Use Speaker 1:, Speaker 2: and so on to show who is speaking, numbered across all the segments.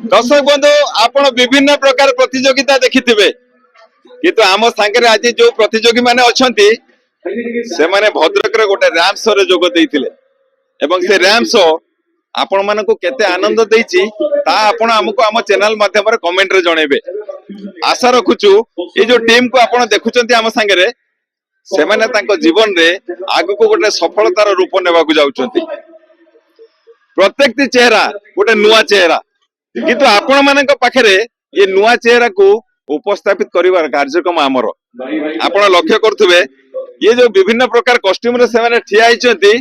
Speaker 1: दर्शक बंधु आपण विभिन्न प्रकार प्रतियोगिता देखिथिबे किंतु आम सांगे आज जो प्रतियोगी माने अछंती से माने भद्रक रे गोटे रैम शो रे जोग देइथिले एवं से रैम शो आपण मानको केते आनंद देइछि ता आपण हमको आम चैनल माध्यम रे कमेंट रे जणेबे। आशा रखुछु ए जो टीम को आपण देखुचंती आम सांगे रे से माने तांको जीवन रे आगु को गोटे सफलतार रूप नेबा को जाउचंती। प्रत्येक चेहरा गोटे नुआ चेहरा किंतु आपण मानक पाखरे ये नुआ चेहरा को उपस्थापित करिवार कार्यक्रम आमर आपण लक्ष्य करथुबे ये जो विभिन्न प्रकार कॉस्ट्यूम रे सेमाने ठिया आइचंती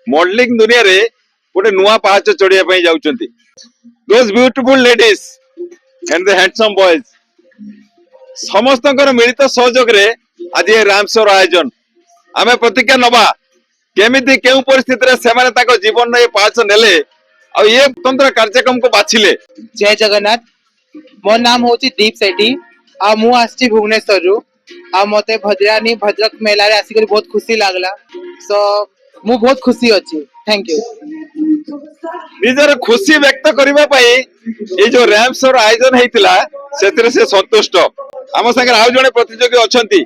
Speaker 1: मॉडलिंग दुनिया रे गोटे नुआ पहाच चढ़िया पई जाउचंती। Those beautiful ladies and the handsome boys समस्तकर मिलित सहयोग रे आज ये राम शो आयोजन आमे प्रतिज्ञा नबा केमिति केउ परिस्थिति रे सेमाने ताको जीवन रे पहाच नेले और ये स्वतंत्र कार्यक्रम को बाछिले।
Speaker 2: जय जगन्नाथ मो नाम होची दीप सेठी आ मु आछि भुवनेश्वर रु आ मते भद्रानी भद्रक मेला रे आसी बहुत खुशी लागला सो मु बहुत खुशी अछि। Thank you.
Speaker 1: निजर खुशी व्यक्त करबा पई ए जो रैम शो आयोजन हेतिला सेतिरे से संतुष्ट। हम संगे आउ जने प्रतियोगी अछंती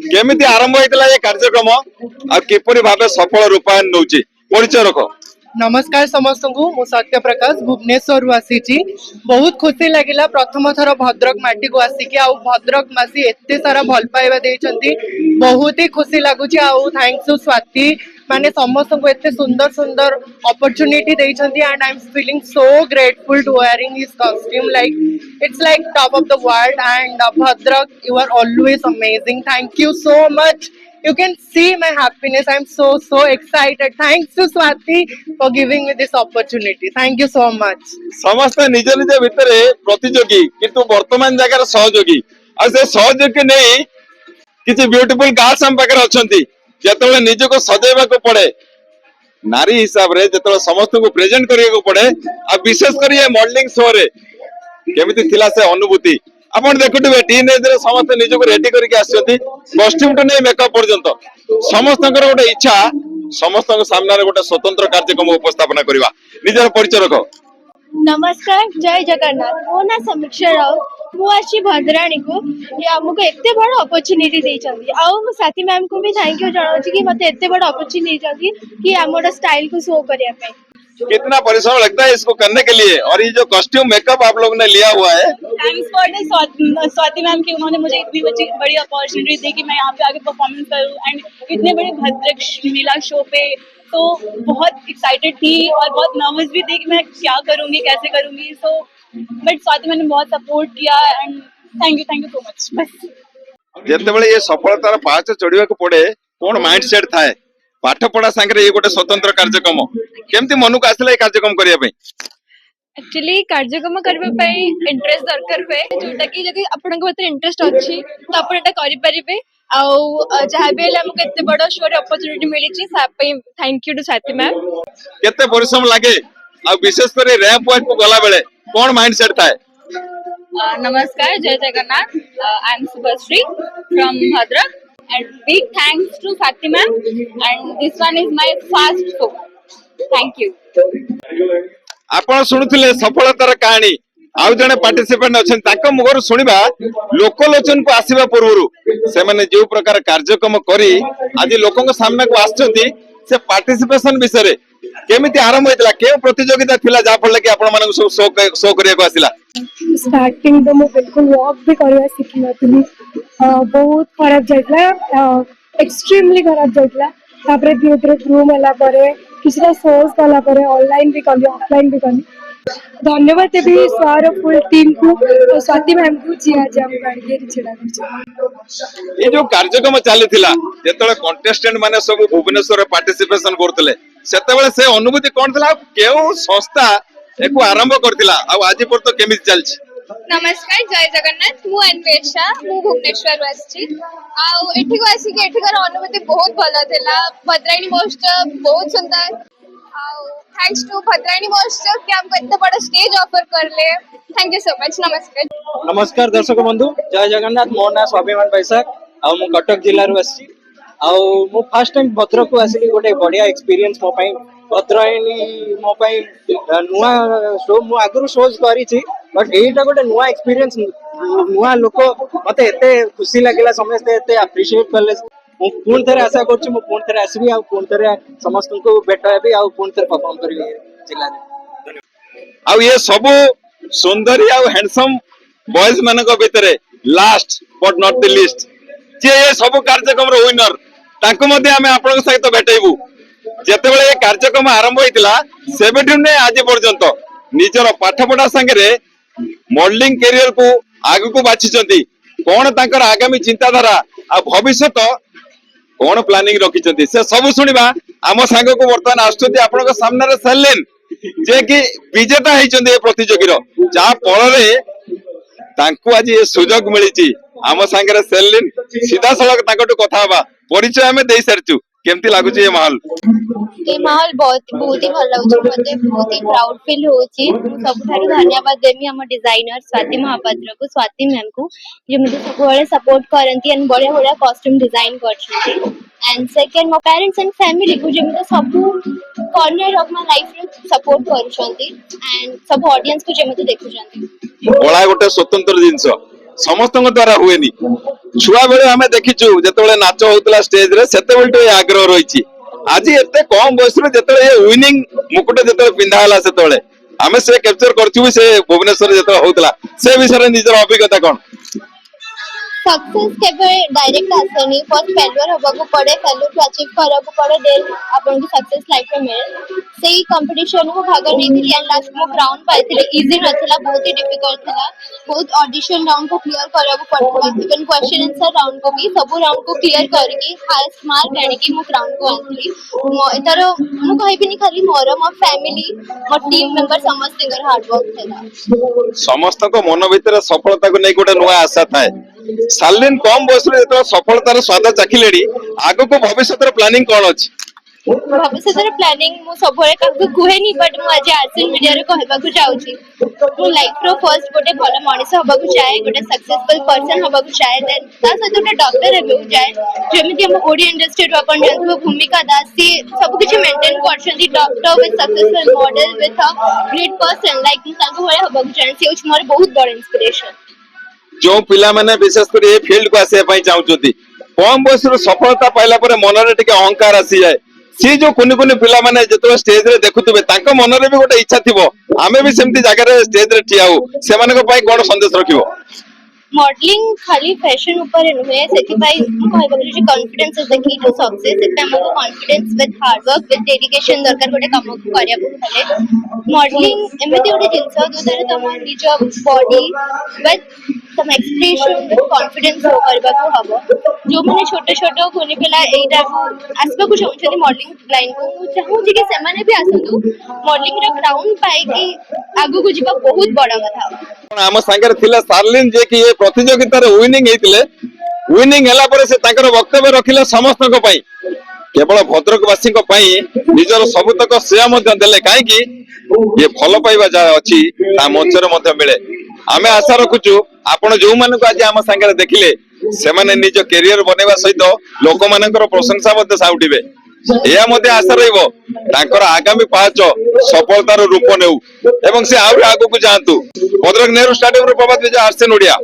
Speaker 1: केमिति आरंभ हेतिला ये कार्यक्रम आ किपरि भाबे सफल रूपायन नउची परिचय रखो।
Speaker 3: नमस्कार समस्त को मु सत्य प्रकाश भुवनेश्वर आसी बहुत खुशी लगिला प्रथम थर भद्रक माटी को आसिकी आ भद्रक मासी एते सारा भल पाइबा देइचंती बहुत ही खुशी लागुची आ थैंक्स टू स्वाति माने समस्त को एते सुंदर सुंदर अपॉर्चुनिटी देइचंती and I am feeling so grateful to wearing his costume like it's like top of the world and Bhadrak you are always amazing thank you so much. You can see my happiness. I'm so excited. Thanks to Swati for giving me this opportunity. Thank you so much.
Speaker 1: समस्त निज निज भितरे प्रतियोगी किंतु वर्तमान जगह सहयोगी आ से सहयोगी नहीं किछि ब्यूटीफुल गर्ल्स हम पाकर अछंती जेतले निज को सजेबा को पड़े नारी हिसाब रे जेतले समस्त को प्रेजेंट करिया को पड़े आ विशेष करी मॉडलिंग शो रे केमिति थिला से अनुभूति आपण देखुथिबे टीनेज रे समस्त निज को रेडी करके आछंती कॉस्ट्यूम तो नहीं मेकअप पर्यंत समस्तकर गोटे इच्छा समस्त सामने रे गोटे स्वतंत्र कार्यक्रम उपस्थापना करबा। निजर परिचय रखो।
Speaker 4: नमस्कार जय जगन्नाथ मो ना समीक्षा राउत मु आछि भद्राणी को ये हमको एते बड़ अपॉर्चुनिटी देइछंती आ मु साथी मैम को भी थैंक यू जणाउछि कि मते एते बड़ अपॉर्चुनिटी देइछंती कि हमर स्टाइल को शो करिया पे।
Speaker 1: कितना परिश्रम लगता है इसको करने के लिए और ये जो कॉस्ट्यूम मेकअप आप लोगों ने लिया हुआ है।
Speaker 4: Thanks for the Swati ma'am की उन्होंने मुझे इतनी बड़ी अपॉर्चुनिटी दी कि मैं यहाँ पे आके परफॉर्मेंस करूँ एंड इतने बड़े भद्रक मेला शो पे तो बहुत एक्साइटेड थी और बहुत नर्वस भी थी कि मैं क्या करूँगी कैसे करूँगी सो बट स्वाति मैम ने बहुत सपोर्ट किया and thank you so much. बस
Speaker 1: जेतेबेले ये सफलतार पाहाच चढ़िबा को पड़े कोन माइंडसेट थाए पाठ पढ़ा संगे ये गोटे स्वतंत्र कार्यक्रम केमती मन को आसला ये कार्यक्रम करिया पे।
Speaker 4: एक्चुअली कार्यक्रम करबा पई इंटरेस्ट दरकार हुए जोटा कि जदि आपन को भीतर इंटरेस्ट अछि तो आपण एटा करि परिबे आ जहां भी हमको एते बड़ शो रे अपॉर्चुनिटी मिली छि सा पई थैंक यू टू साथी मैम।
Speaker 1: केते परिश्रम लागे आ विशेष करे रैंप वॉक को गला बेले कोन माइंडसेट थाए।
Speaker 4: नमस्कार जय Jagannath I am Subhashree from Bhadrak and big thanks to Swati ma'am and this one is my first show. Thank you.
Speaker 1: आपण सुनुथिले सफलतार कहानी आउ जने पार्टिसिपेंट अछन ताको मुगर सुनिबा लोकलोचन को आसीबा पूर्वरु से माने जो प्रकार कार्यक्रम करी आज लोकन को सामने को आछथि से पार्टिसिपेशन विषय रे केमिति आरंभ होइतला के प्रतियोगिता थिला जा फल कि आपण माने शो करिया को आसिला।
Speaker 5: स्टार्टिंग तो मैं बिल्कुल वॉक भी करवा सीखी नथली बहुत खराब जाइतला एक्सट्रीमली खराब जाइतला तापरे धीरे धीरे ग्रूम होला परे किछरा सोर्स कला परे ऑनलाइन भी कली ऑफलाइन भी कली धन्यवाद भी स्वार फुल टीम को स्वाति मैम को जी आज हम गाड़ी के छिड़ा कर
Speaker 1: ये जो कार्यक्रम चलीथिला जेतले कंटेस्टेंट माने सब भुवनेश्वर पार्टिसिपेशन करथले सेतेबेले से अनुभूति कोन थला केउ संस्था एको आरंभ करथिला आ आज पर तो केमिति चलछि।
Speaker 4: नमस्कार जय जगन्नाथ मु अन्वेषा मु भुवनेश्वर आछि आ एठी को आसी के एठीकर अनुभूति बहुत भलो थिला भद्राणी महोत्सव बहुत सुंदर आ थैंक्स टू भद्राणी महोत्सव कि हमको इतना बड़ा स्टेज ऑफर करले थैंक यू सो मच। नमस्कार
Speaker 2: नमस्कार दर्शक बंधु जय जगन्नाथ मो ना स्वाभिमान बैसाख आ मु कटक जिल्ला रु आछि आ मु फर्स्ट टाइम भद्रक को आसिली गोटे बढ़िया एक्सपीरियंस मो पई भद्राणी मो पई नुआ शो मु आगु शोज करी छी
Speaker 6: बट एटा गोटे नुआ एक्सपीरियंस नुआ लोक मते एते खुशी लागला समस्त एते अप्रिशिएट करले मु पुन थरे आशा करछु मु पुन थरे आसबी आ पुन थरे समस्त को बेटा हेबी आ पुन थरे परफॉर्म करबी जिल्ला रे
Speaker 1: ଆଉ ये ସବୁ ସୁନ୍ଦରୀ ଆଉ ହ୍ୟାଣ୍ଡସମ୍ ବଏଜ ମାନଙ୍କ ଭିତରେ last but not the list ଯେ ଏ ସବୁ କାର୍ଯ୍ୟକ୍ରମର ୱିନର ତାଙ୍କୁ ମଧ୍ୟ ଆମେ ଆପଣଙ୍କ ସହିତ ଭେଟେଇବୁ। ଯେତେବେଳେ ଏ କାର୍ଯ୍ୟକ୍ରମ ଆରମ୍ଭ ହେଇଥିଲା ସେବେଠୁ ନେଇ ଆଜି ପର୍ଯ୍ୟନ୍ତ ନିଜର ପାଠ ପଢା ସାଙ୍ଗରେ ମଡେଲିଂ କ୍ୟାରିୟରକୁ ଆଗକୁ ବାଛିଛନ୍ତି। କଣ ତାଙ୍କର ଆଗାମୀ ଚିନ୍ତାଧାରା ଆଉ ଭବିଷ୍ୟତ କଣ ପ୍ଲାନିଂ ରଖିଛନ୍ତି ସେ ସବୁ ଶୁଣିବା। ଆମ ସାଙ୍ଗକୁ ବର୍ତ୍ତମାନ ଆସୁଛନ୍ତି ଆପଣଙ୍କ ସାମ୍ନାରେ ସେଲିନ୍ ଯେ କି ବିଜେତା ହେଇଛନ୍ତି ଏ ପ୍ରତିଯୋଗୀର, ଯାହା ଫଳରେ ତାଙ୍କୁ ଆଜି ଏ ସୁଯୋଗ ମିଳିଛି। ଆମ ସାଙ୍ଗରେ ସେଲିନ୍ ସିଧାସଳଖ ତାଙ୍କଠୁ କଥା ହବା। ପରିଚୟ ଆମେ ଦେଇ ସାରିଛୁ, କେମିତି ଲାଗୁଛି ଏ ମାହୋଲ?
Speaker 7: ये माहौल बहुत ही भल लगुच मते बहुत ही प्राउड फील होची। सबठारु धन्यवाद देमी हम डिजाइनर स्वाति महापात्र को, स्वाति मैम को, जे मते सब बळे सपोर्ट करंती एंड बढ़िया बढ़िया कॉस्ट्यूम डिजाइन करछंती। एंड सेकंड मो पेरेंट्स एंड फैमिली को जे मते सब कॉर्नर ऑफ माय लाइफ रे सपोर्ट करछंती एंड सब ऑडियंस को जे मते देखुछंती।
Speaker 1: कला गोटे स्वतंत्र जिनिस ସମସ୍ତଙ୍କ ଦ୍ୱାରା ହୁଏନି। ଛୁଆ ବେଳେ ଆମେ ଦେଖିଛୁ ଯେତେବେଳେ ନାଚ ହଉଥିଲା ଷ୍ଟେଜ ରେ ସେତେବେଳେ ଏ ଆଗ୍ରହ ରହିଛି। ଆଜି ଏତେ କମ ବୟସରେ ଯେତେବେଳେ ଏ ୱିନିଂ ମୁକୁଟ ଯେତେବେଳେ ପିନ୍ଧା ହେଲା ସେତେବେଳେ ଆମେ ସେ କ୍ୟାପଚର କରିଥିବୁ ସେ ଭୁବନେଶ୍ୱରରେ ଯେତେବେଳେ ହଉଥିଲା ସେ ବିଷୟରେ ନିଜର ଅଭିଜ୍ଞତା କଣ?
Speaker 7: सक्सेस केबे डायरेक्ट आसेनी फर्स्ट फेलियर होबाको पड़े फेलियर को अचीव कराको पड़े देन आपन की सक्सेस लाइफ में मिले सेही कंपटीशन को भाग नहीं एंड लास्ट मो क्राउन पाइथिले इजी नथिला बहुत ही डिफिकल्ट थिला बहुत ऑडिशन राउंड को क्लियर कराको पड़ला इवन क्वेश्चन आंसर राउंड को भी सब राउंड को क्लियर करके हाईएस्ट मार्क आने की मो क्राउन को आनथली मो एतारो मो कहबिनी खाली मोर मो फैमिली मो टीम मेंबर समस्त सिंगर हार्ड वर्क थिला
Speaker 1: समस्त को मन भीतर सफलता को नहीं गोटे नुआ आशा थाए। सालिन कम बयस रे जेतला सफलतार स्वाद चाखिलेडी आगो को भविष्यतर प्लानिंग कोन अछि?
Speaker 7: भविष्य प्लानिंग मु सब काकु कुहेनी बट मु आज आर्ट्स मीडिया रे कहबा को जाउची मु लाइफ रो फर्स्ट गोटे भलो मनीष होबा को चाहे गोटे सक्सेसफुल पर्सन होबा को चाहे देन ता सहित गोटे डॉक्टर हेबो चाहे जेमिति हम ओडी इंडस्ट्री रो अपन जानबो भूमिका दास सी सब किछ मेंटेन करछंती doctor with successful model with a great person like ताको होया होबा को चाहे सी मोर बहुत बड़ इंस्पिरेशन।
Speaker 1: जो पिला माने विशेष कर ए फील्ड को आसे पई चाहुचोती कम बयस रो सफलता पाइला परे मन रे टिके अहंकार आसी जाए। सी जो कुनी कुनी पिला माने जेतो स्टेज रे देखुतबे तांको मन रे भी गोटे इच्छा थिबो आमे भी सेमती जगह रे स्टेज रे ठियाउ सेमाने को पई कोन संदेश रखिबो?
Speaker 7: मॉडलिंग खाली फैशन ऊपर नुहे सेति पाई मु कहबो जे confidence is the key to success सेति हमको confidence with hard work with dedication दरकार गोटे काम को करिया को भले मॉडलिंग एमिति गोटे जिंस जोदारे तम निज बॉडी विथ तम एक्सप्रेशन विथ कॉन्फिडेंस हो करबा को हबो जो माने छोटे छोटे कोनी पिला एटा आसबा को चाहउछथि मॉडलिंग लाइन को मु चाहू जे कि से माने भी आसंतु मॉडलिंग रो क्राउन पाई कि आगु को जीवा बहुत बड़ा कथा।
Speaker 1: हम संगे थिला सार्लिन जे कि ए प्रतियोगिता रे विनिंग हेतिले विनिंग हला परे से ताकर वक्तव्य रखिले समस्त को पई केवल भद्रकवासी को पई निजर सबुतक श्रेय मध्य देले काहे कि ये फल पाइबा जा अछि ता मंच रे मध्य मिले। आमे आशा रखुछु आपण जो मन को आज हम संगे देखिले से माने निज करियर बनेवा सहित लोक मानकर प्रशंसा मध्य साउटिबे या मध्य आशा रहिबो तांकर आगामी पांच सफलतार रूप नेउ एवं से आउ आगु को जांतु। भद्रक नेहरू स्टेडियम रो प्रभात विजय आरसे नोडिया।